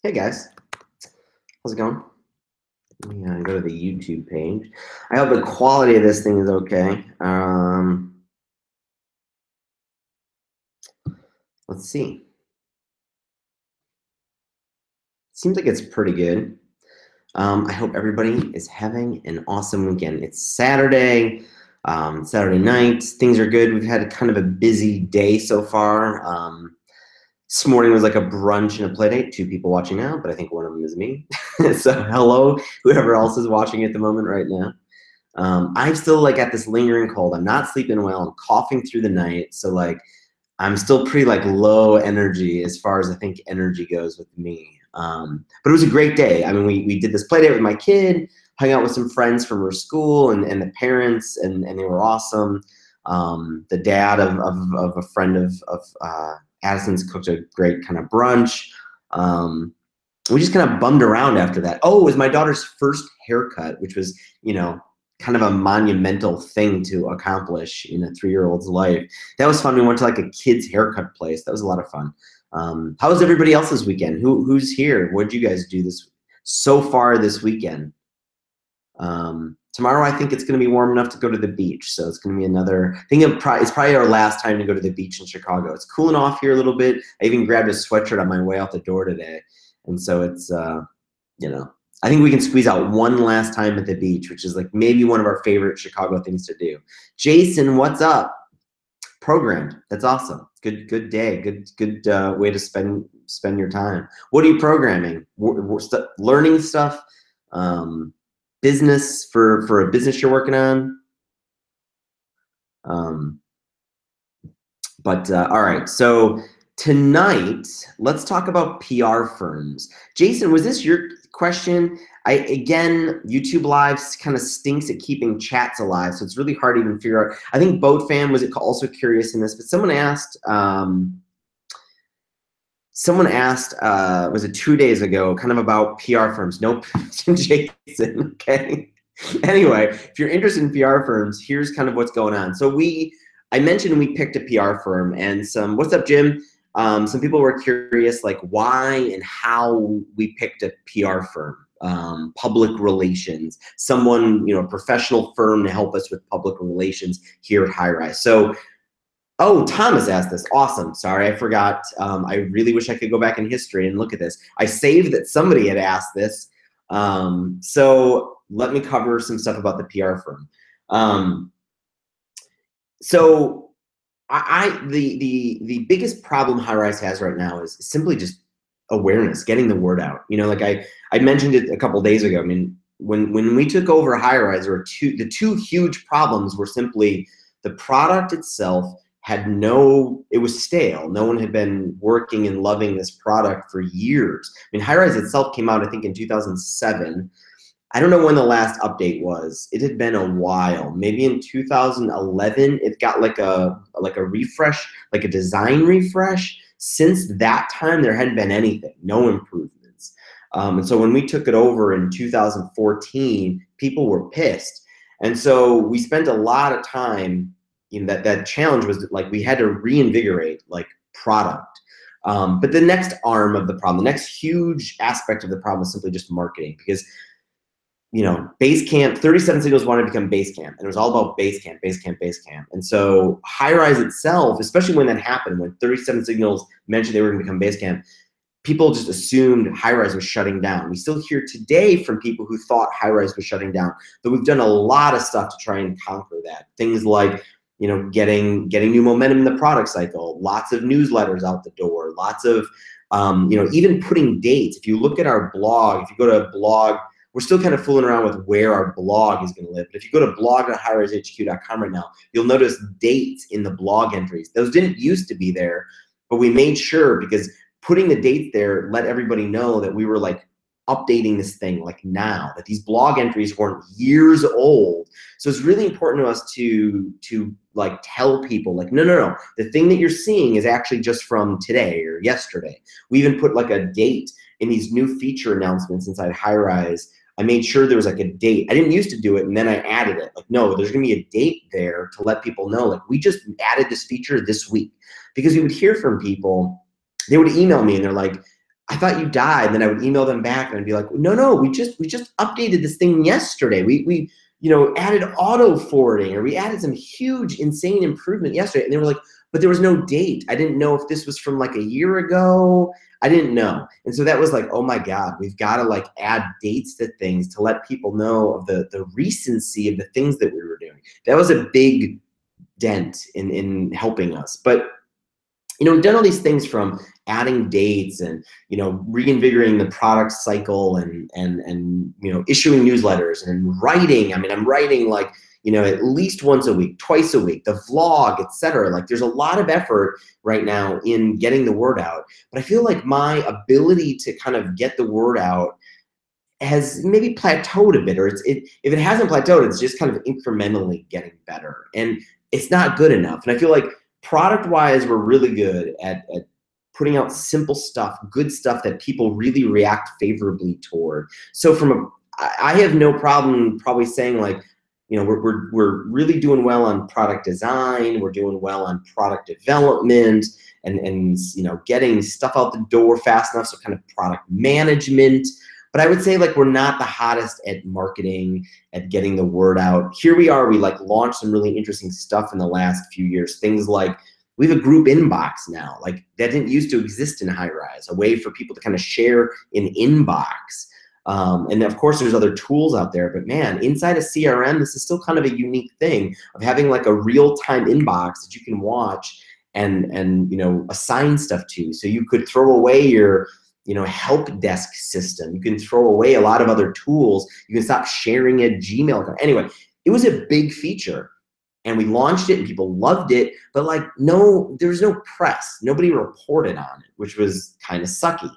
Hey guys, how's it going? Let me go to the YouTube page. I hope the quality of this thing is okay. Let's see. Seems like it's pretty good. I hope everybody is having an awesome weekend. It's Saturday, Saturday night. Things are good. We've had kind of a busy day so far. This morning was like a brunch and a play date. 2 people watching now, but I think one of them is me. So hello, whoever else is watching at the moment right now. I'm still like at this lingering cold. I'm not sleeping well. I'm coughing through the night. So like I'm still pretty like low energy as far as I think energy goes with me. But it was a great day. I mean, we did this play date with my kid, hung out with some friends from her school and the parents, and they were awesome. The dad of a friend of Addison's cooked a great kind of brunch. We just kind of bummed around after that. Oh, it was my daughter's first haircut, which was, kind of a monumental thing to accomplish in a 3-year-old's life. That was fun. We went to like a kid's haircut place. That was a lot of fun. How was everybody else's weekend? Who's here? What did you guys do so far this weekend? Tomorrow I think it's going to be warm enough to go to the beach, so it's going to be another. I think it's probably our last time to go to the beach in Chicago. It's cooling off here a little bit. I even grabbed a sweatshirt on my way out the door today, and so it's I think we can squeeze out one last time at the beach, which is like maybe one of our favorite Chicago things to do. Jason, what's up? Programmed. That's awesome. Good day. Good way to spend your time. What are you programming? Learning stuff. Business for a business you're working on. All right. So tonight, let's talk about PR firms. Jason, was this your question? Again, YouTube Live kind of stinks at keeping chats alive, so it's really hard to even figure out. I think Boat Fan was also curious in this, but someone asked, was it 2 days ago, kind of about PR firms? Nope, Jason, okay. Anyway, if you're interested in PR firms, here's kind of what's going on. So I mentioned we picked a PR firm, and what's up, Jim? Some people were curious, like why and how we picked a PR firm, public relations, someone, a professional firm to help us with public relations here at Highrise. So, oh, Thomas asked this. Awesome. Sorry, I forgot. I really wish I could go back in history and look at this. I saved that somebody had asked this. So let me cover some stuff about the PR firm. So the biggest problem Highrise has right now is simply just awareness, getting the word out. Like I mentioned it a couple days ago. I mean, when we took over Highrise, the two huge problems were simply the product itself it was stale. No one had been working and loving this product for years. I mean, Highrise itself came out, I think, in 2007. I don't know when the last update was. It had been a while. Maybe in 2011, it got like a refresh, like a design refresh. Since that time, there hadn't been anything, no improvements. And so when we took it over in 2014, people were pissed. And so we spent a lot of time, that challenge was like we had to reinvigorate like product. But the next arm of the problem, the next huge aspect of the problem is simply just marketing, because Basecamp, 37 Signals wanted to become Basecamp, and it was all about Basecamp. And so Highrise itself, especially when that happened, when 37 Signals mentioned they were going to become Basecamp, people just assumed Highrise was shutting down. We still hear today from people who thought Highrise was shutting down, but we've done a lot of stuff to try and conquer that. Things like, getting new momentum in the product cycle, lots of newsletters out the door, lots of, even putting dates. If you look at our blog, if you go to a blog, we're still kind of fooling around with where our blog is going to live. But if you go to blog.highrisehq.com right now, you'll notice dates in the blog entries. Those didn't used to be there, but we made sure, because putting the dates there let everybody know that we were like updating this thing like now, that these blog entries weren't years old. So it's really important to us to like tell people like, no, the thing that you're seeing is actually just from today or yesterday. We even put like a date in these new feature announcements inside Highrise. I made sure there was like a date. I didn't used to do it, and then I added it. Like, no, there's gonna be a date there to let people know, like, we just added this feature this week. Because we would hear from people, they would email me and they're like, I thought you died. And then I would email them back and I'd be like, no, we just updated this thing yesterday. We added auto forwarding, or we added some huge, insane improvement yesterday. And they were like, but there was no date. I didn't know if this was from like a year ago. I didn't know. And so that was like, oh my God, we've got to like add dates to things to let people know of the recency of the things that we were doing. That was a big dent in helping us. But we've done all these things, from adding dates and, reinvigorating the product cycle and issuing newsletters and writing. I mean, I'm writing like, at least once a week, twice a week, the vlog, etc. Like there's a lot of effort right now in getting the word out. But I feel like my ability to kind of get the word out has maybe plateaued a bit, or if it hasn't plateaued, it's just kind of incrementally getting better. And it's not good enough. And I feel like product-wise, we're really good at putting out simple stuff, good stuff that people really react favorably toward. So I have no problem probably saying like, we're really doing well on product design, we're doing well on product development, and getting stuff out the door fast enough, so kind of product management. But I would say like we're not the hottest at marketing, at getting the word out. Here we are, we like launched some really interesting stuff in the last few years. Things like we have a group inbox now. Like that didn't used to exist in Highrise, a way for people to kind of share an inbox. And of course there's other tools out there, but man, inside a CRM, this is still kind of a unique thing of having like a real-time inbox that you can watch and assign stuff to. So you could throw away your help desk system. You can throw away a lot of other tools. You can stop sharing a Gmail account. Anyway, it was a big feature, and we launched it and people loved it, but like there was no press. Nobody reported on it, which was kind of sucky.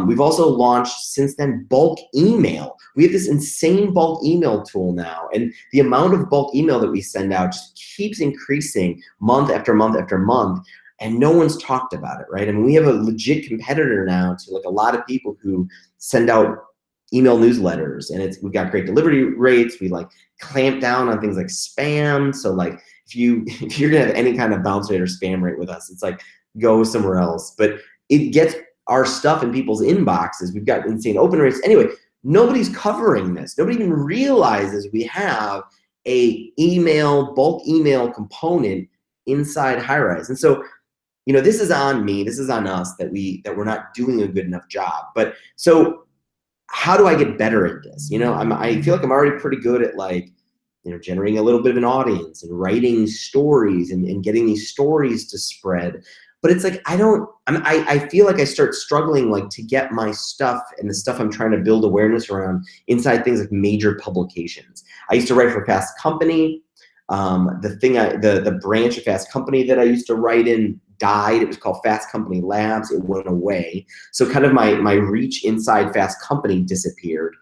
We've also launched since then bulk email. We have this insane bulk email tool now, and the amount of bulk email that we send out just keeps increasing month after month after month. And no one's talked about it, right? I mean, we have a legit competitor now to like a lot of people who send out email newsletters, and we've got great delivery rates. We like clamp down on things like spam. So like if you're gonna have any kind of bounce rate or spam rate with us, it's like go somewhere else. But it gets our stuff in people's inboxes. We've got insane open rates. Anyway, nobody's covering this. Nobody even realizes we have a bulk email component inside Highrise. And so this is on me, this is on us that we're not doing a good enough job. But so how do I get better at this? I feel like I'm already pretty good at like, generating a little bit of an audience and writing stories and getting these stories to spread. But it's like, I feel like I start struggling like to get my stuff and the stuff I'm trying to build awareness around inside things like major publications. I used to write for Fast Company. The branch of Fast Company that I used to write in died. It was called Fast Company Labs. It went away. So kind of my reach inside Fast Company disappeared.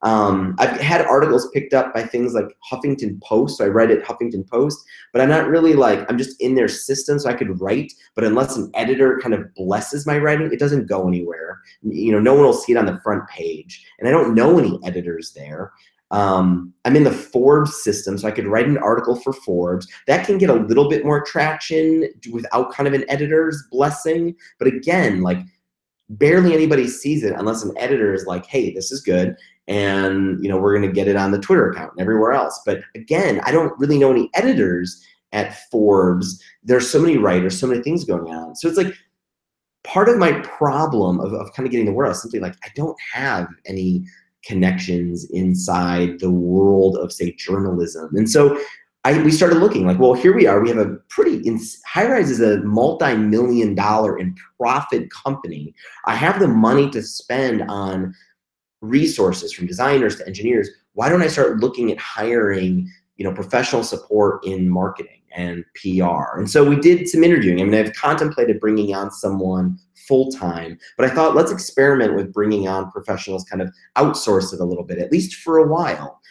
I've had articles picked up by things like Huffington Post. So I write at Huffington Post, but I'm not really like, I'm just in their system, so I could write, but unless an editor kind of blesses my writing, it doesn't go anywhere. No one will see it on the front page, and I don't know any editors there. I'm in the Forbes system, so I could write an article for Forbes. That can get a little bit more traction without kind of an editor's blessing. But again, like barely anybody sees it unless an editor is like, hey, this is good. And we're going to get it on the Twitter account and everywhere else. But again, I don't really know any editors at Forbes. There's so many writers, so many things going on. So it's like part of my problem of kind of getting the word out is simply like I don't have any connections inside the world of, say, journalism. And so we started looking like, well, here we are. We have a Highrise is a multi-million-dollar in profit company. I have the money to spend on resources from designers to engineers. Why don't I start looking at hiring, professional support in marketing and PR? And so we did some interviewing. I mean, I've contemplated bringing on someone full-time, but I thought let's experiment with bringing on professionals, kind of outsource it a little bit, at least for a while.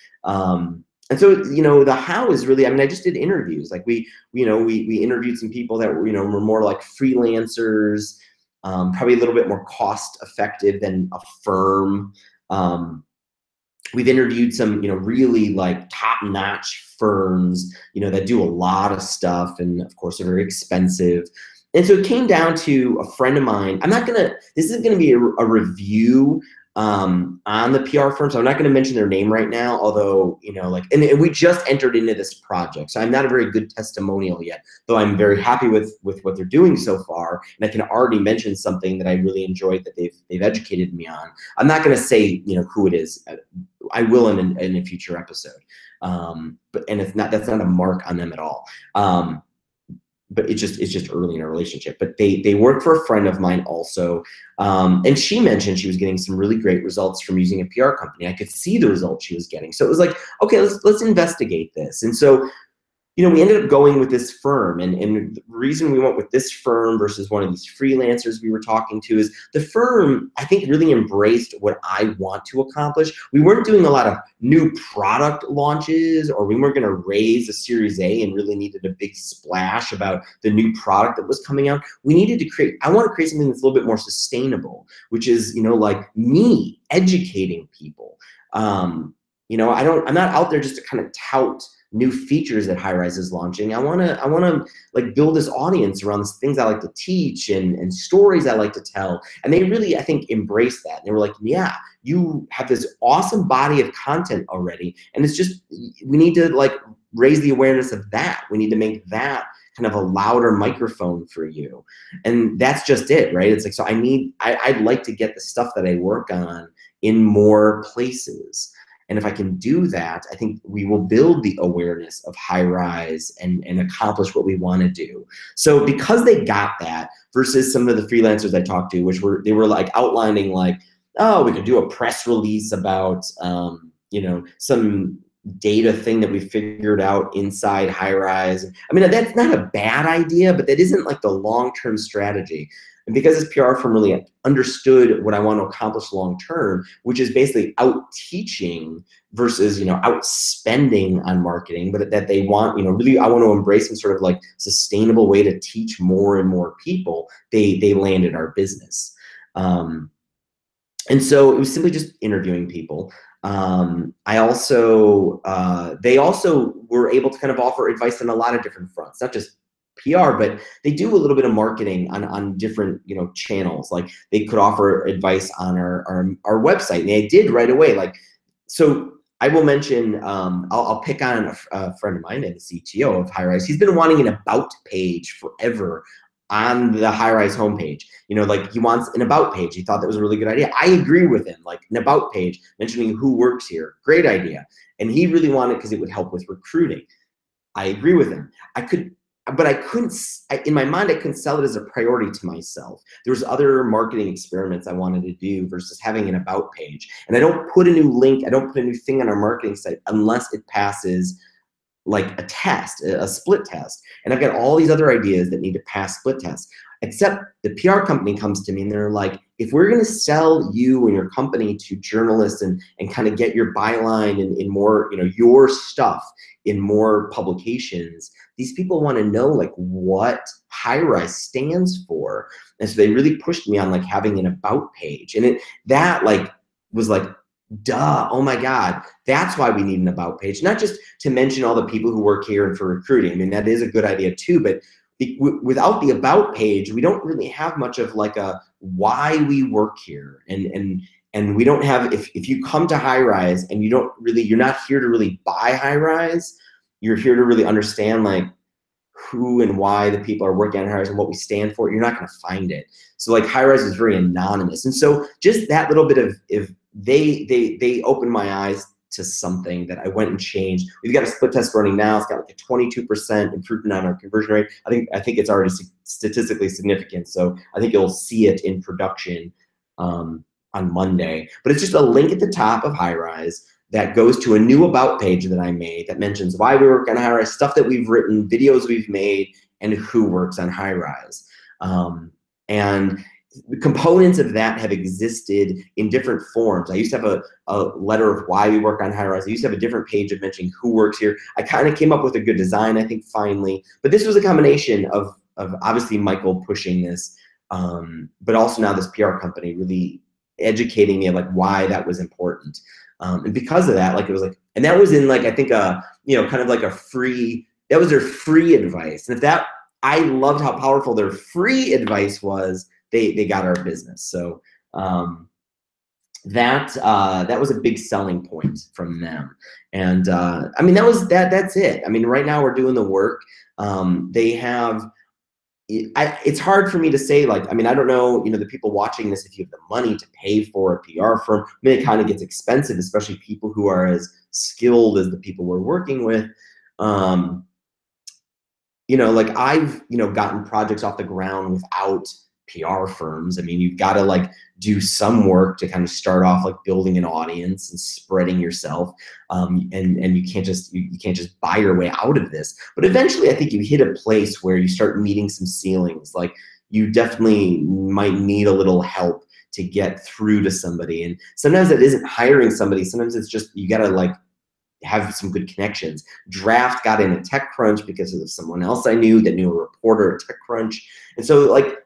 And so, the how is really, I mean, I just did interviews. Like we interviewed some people that were more like freelancers, probably a little bit more cost effective than a firm. We've interviewed some, really like top-notch firms, that do a lot of stuff, and of course are very expensive. And so it came down to a friend of mine. This isn't gonna be a review on the PR firm, so I'm not gonna mention their name right now, although, you know, like, and we just entered into this project, so I'm not a very good testimonial yet, though I'm very happy with what they're doing so far, and I can already mention something that I really enjoyed that they've educated me on. I'm not gonna say, you know, who it is. I will in a future episode. But that's not a mark on them at all. But it's just early in our relationship. But they work for a friend of mine also, and she mentioned she was getting some really great results from using a PR company. I could see the results she was getting, so it was like, okay, let's investigate this. And so, you know, we ended up going with this firm, and the reason we went with this firm versus one of these freelancers we were talking to is the firm, I think, really embraced what I want to accomplish. We weren't doing a lot of new product launches, or we weren't going to raise a Series A and really needed a big splash about the new product that was coming out. We needed to I want to create something that's a little bit more sustainable, which is, you know, like me educating people. You know, I'm not out there just to kind of tout new features that Highrise is launching. I wanna like build this audience around the things I like to teach and stories I like to tell. And they really, I think, embraced that. And they were like, yeah, you have this awesome body of content already, and it's just, we need to like raise the awareness of that. We need to make that kind of a louder microphone for you. And that's just it, right? It's like, so I'd like to get the stuff that I work on in more places. And if I can do that, I think we will build the awareness of Highrise and accomplish what we want to do. So because they got that versus some of the freelancers I talked to, they were like outlining like, oh, we could do a press release about, you know, some data thing that we figured out inside Highrise. I mean, that's not a bad idea, but that isn't like the long-term strategy. And because this PR firm really understood what I want to accomplish long-term, which is basically out teaching versus, you know, out spending on marketing, but that they want, you know, really, I want to embrace some sort of like sustainable way to teach more and more people, they landed our business. And so it was simply just interviewing people. They also were able to kind of offer advice on a lot of different fronts, not just PR, but they do a little bit of marketing on different, you know, channels. Like they could offer advice on our website, and they did right away. Like, so I will mention, I'll pick on a friend of mine, the CTO of Highrise. He's been wanting an about page forever on the Highrise homepage. You know, like he wants an about page. He thought that was a really good idea. I agree with him. Like an about page mentioning who works here, great idea. And he really wanted, because it would help with recruiting. I agree with him. But I couldn't, in my mind, I couldn't sell it as a priority to myself. There was other marketing experiments I wanted to do versus having an about page. And I don't put a new link, I don't put a new thing on our marketing site unless it passes like a test, a split test. And I've got all these other ideas that need to pass split tests. Except the PR company comes to me and they're like, if we're gonna sell you and your company to journalists and kind of get your byline in more, you know, your stuff in more publications, these people want to know like what Highrise stands for. And so they really pushed me on like having an about page. And that like was like, duh, oh my God, that's why we need an about page. Not just to mention all the people who work here and for recruiting. I mean, that is a good idea too, but without the about page, we don't really have much of like a why we work here. And we don't have, if you come to Highrise and you're not here to really buy Highrise, you're here to really understand like who and why the people are working on Highrise and what we stand for, you're not gonna find it. So like Highrise is very anonymous. And so just that little bit of, if they opened my eyes to something that I went and changed. We've got a split test running now. It's got like a 22% improvement on our conversion rate. I think it's already statistically significant. So I think you'll see it in production on Monday. But it's just a link at the top of Highrise that goes to a new about page that I made that mentions why we work on Highrise, stuff that we've written, videos we've made, and who works on Highrise. And the components of that have existed in different forms. I used to have a letter of why we work on Highrise. I used to have a different page of mentioning who works here. I kind of came up with a good design, I think, finally. But this was a combination of obviously Michael pushing this, but also now this PR company really educating me of like why that was important. And because of that, like it was like, and that was in like, I think you know, kind of like a free, that was their free advice. And if that, I loved how powerful their free advice was. They got our business. So that was a big selling point from them. And I mean, that's it. I mean, right now we're doing the work. They have, it's hard for me to say, like, I mean, I don't know, the people watching this, if you have the money to pay for a PR firm, I mean, it kind of gets expensive, especially people who are as skilled as the people we're working with. Like I've, gotten projects off the ground without PR firms. I mean, you've got to like do some work to kind of start off like building an audience and spreading yourself. And you can't just buy your way out of this. But eventually I think you hit a place where you start meeting some ceilings. Like you definitely might need a little help to get through to somebody. And sometimes it isn't hiring somebody. Sometimes it's just, you got to like have some good connections. Draft got in at TechCrunch because of someone else I knew that knew a reporter at TechCrunch. And so like,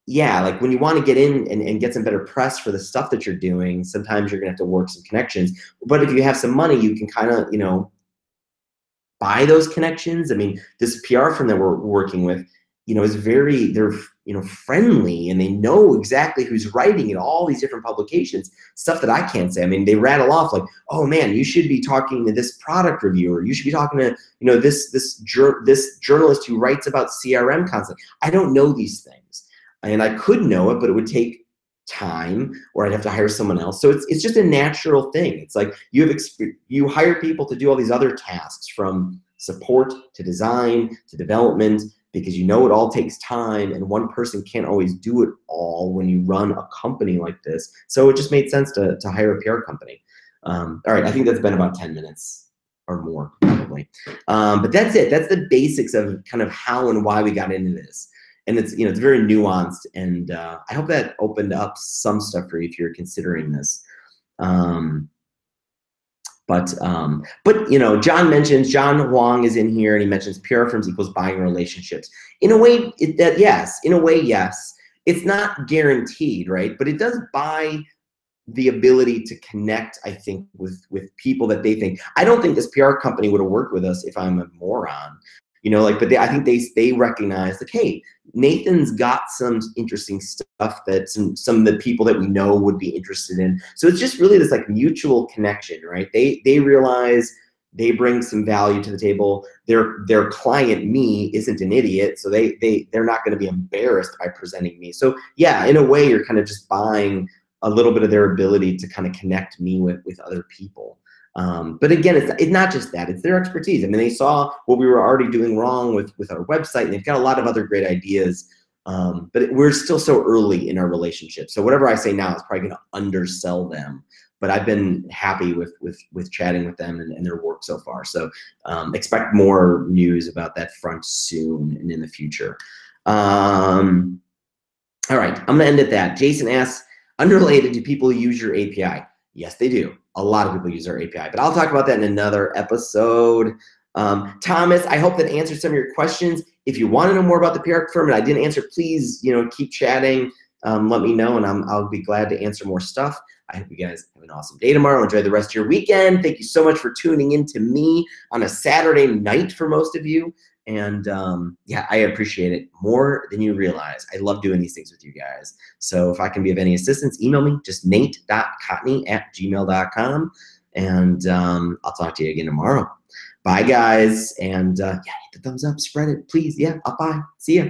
yeah, like when you want to get in and get some better press for the stuff that you're doing, sometimes you're gonna have to work some connections. But if you have some money, you can kind of, buy those connections. I mean, this PR firm that we're working with, is they're friendly, and they know exactly who's writing in all these different publications, stuff that I can't say. I mean, they rattle off like, oh man, you should be talking to this product reviewer. You should be talking to, this journalist who writes about CRM constantly. I don't know these things. And I could know it, but it would take time, or I'd have to hire someone else. So it's just a natural thing. It's like you hire people to do all these other tasks, from support to design to development, because it all takes time, and one person can't always do it all when you run a company like this. So it just made sense to hire a PR company. All right, I think that's been about 10 minutes or more probably. But that's it. That's the basics of kind of how and why we got into this. And it's, it's very nuanced, and I hope that opened up some stuff for you if you're considering this. But John mentions, John Huang is in here, and he mentions PR firms equals buying relationships. In a way, yes. It's not guaranteed, right? But it does buy the ability to connect, I think, with people that they think. I don't think this PR company would have worked with us if I'm a moron. I think they recognize, like, hey, Nathan's got some interesting stuff that some of the people that we know would be interested in. So it's just really this like mutual connection, right? They realize they bring some value to the table. Their client, me, isn't an idiot, so they're not going to be embarrassed by presenting me. So yeah, in a way, you're kind of just buying a little bit of their ability to kind of connect me with other people. But again, it's not just that, it's their expertise. I mean, they saw what we were already doing wrong with our website, and they've got a lot of other great ideas. But we're still so early in our relationship. So whatever I say now is probably going to undersell them. But I've been happy with chatting with them and their work so far. So expect more news about that front soon and in the future. All right, I'm gonna end at that. Jason asks, unrelated, do people use your API? Yes, they do. A lot of people use our API, but I'll talk about that in another episode. Thomas, I hope that answered some of your questions. If you want to know more about the PR firm and I didn't answer, please, keep chatting. Let me know, and I'll be glad to answer more stuff. I hope you guys have an awesome day tomorrow. Enjoy the rest of your weekend. Thank you so much for tuning in to me on a Saturday night for most of you. And yeah, I appreciate it more than you realize. I love doing these things with you guys. So if I can be of any assistance, email me, just nate.cotney@gmail.com. And I'll talk to you again tomorrow. Bye, guys. And yeah, hit the thumbs up, spread it, please. Yeah, bye. See ya.